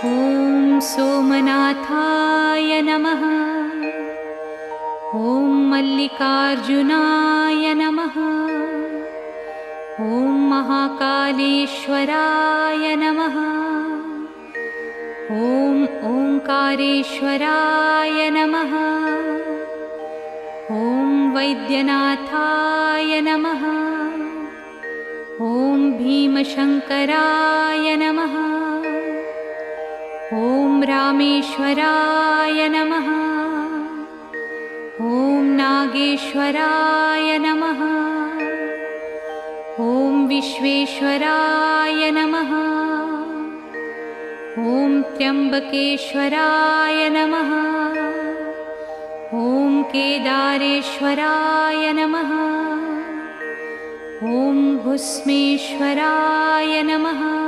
ॐ सोमनाथाय नमः। ॐ मल्लिकार्जुनाय नमः। ॐ महाकालेश्वराय नमः। ॐ ओंकारेश्वराय नमः। ॐ वैद्यनाथाय नमः। ॐ भीमशंकराय नमः। ॐ रामेश्वराय नमः। ॐ नागेश्वराय नमः। ॐ विश्वेश्वराय नमः। ॐ त्र्यंबकेश्वराय नमः। ॐ केदारेश्वराय नमः। ॐ भुस्मेश्वराय नमः।